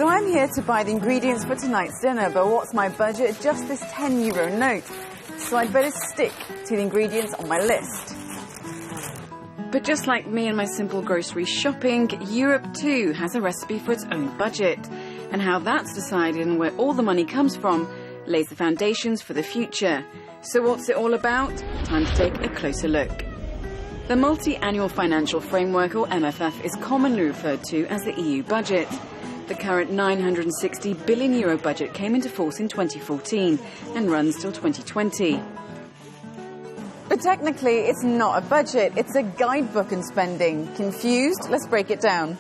So I'm here to buy the ingredients for tonight's dinner, but what's my budget? Just this €10 note. So I'd better stick to the ingredients on my list. But just like me and my simple grocery shopping, Europe too has a recipe for its own budget. And how that's decided and where all the money comes from lays the foundations for the future. So what's it all about? Time to take a closer look. The Multi-Annual Financial Framework, or MFF, is commonly referred to as the EU budget. The current €960 billion budget came into force in 2014 and runs till 2020. But technically, it's not a budget, it's a guidebook in spending. Confused? Let's break it down.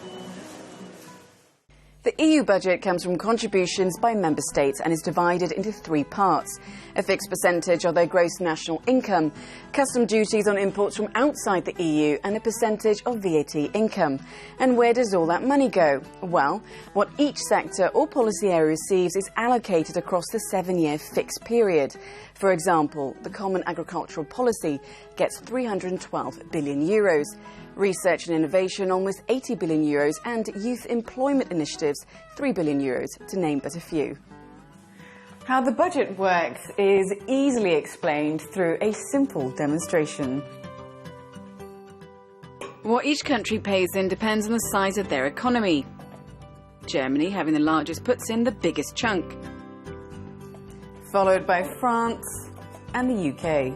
The EU budget comes from contributions by member states and is divided into three parts. A fixed percentage of their gross national income, custom duties on imports from outside the EU, and a percentage of VAT income. And where does all that money go? Well, what each sector or policy area receives is allocated across the 7-year fixed period. For example, the Common Agricultural Policy gets €312 billion. Research and innovation, almost €80 billion, and youth employment initiatives, €3 billion, to name but a few. How the budget works is easily explained through a simple demonstration. What each country pays in depends on the size of their economy. Germany, having the largest, puts in the biggest chunk, followed by France and the UK.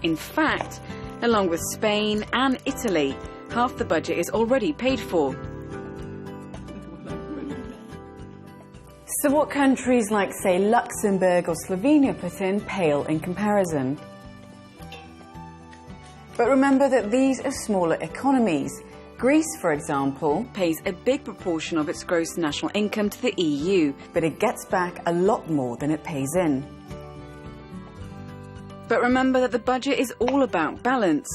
In fact, along with Spain and Italy, half the budget is already paid for. So what countries like, say, Luxembourg or Slovenia put in pale in comparison. But remember that these are smaller economies. Greece, for example, pays a big proportion of its gross national income to the EU, but it gets back a lot more than it pays in. But remember that the budget is all about balance.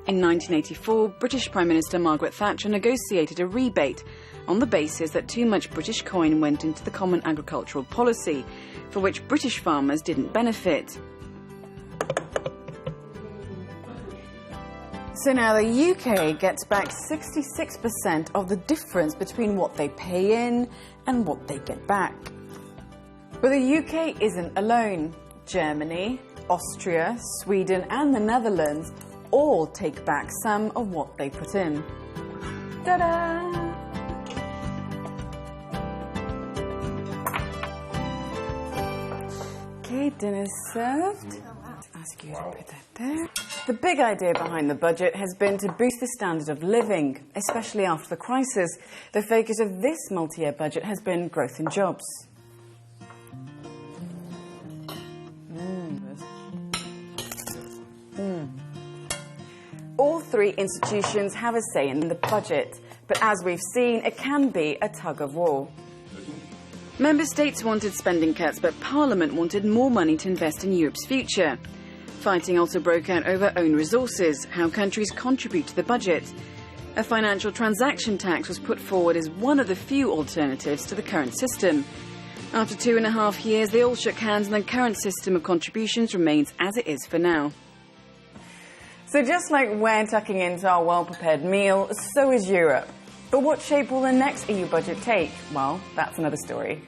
In 1984, British Prime Minister Margaret Thatcher negotiated a rebate on the basis that too much British coin went into the Common Agricultural Policy, for which British farmers didn't benefit. So now the UK gets back 66% of the difference between what they pay in and what they get back. But the UK isn't alone. Germany, Austria, Sweden and the Netherlands all take back some of what they put in. Ta-da! Okay, dinner's served. Ask you to put that there. The big idea behind the budget has been to boost the standard of living, especially after the crisis. The focus of this multi-year budget has been growth in jobs. All three institutions have a say in the budget, but as we've seen, it can be a tug-of-war. Member states wanted spending cuts, but Parliament wanted more money to invest in Europe's future. Fighting also broke out over own resources, how countries contribute to the budget. A financial transaction tax was put forward as one of the few alternatives to the current system. After 2.5 years, they all shook hands and the current system of contributions remains as it is for now. So just like we're tucking into our well-prepared meal, so is Europe. But what shape will the next EU budget take? Well, that's another story.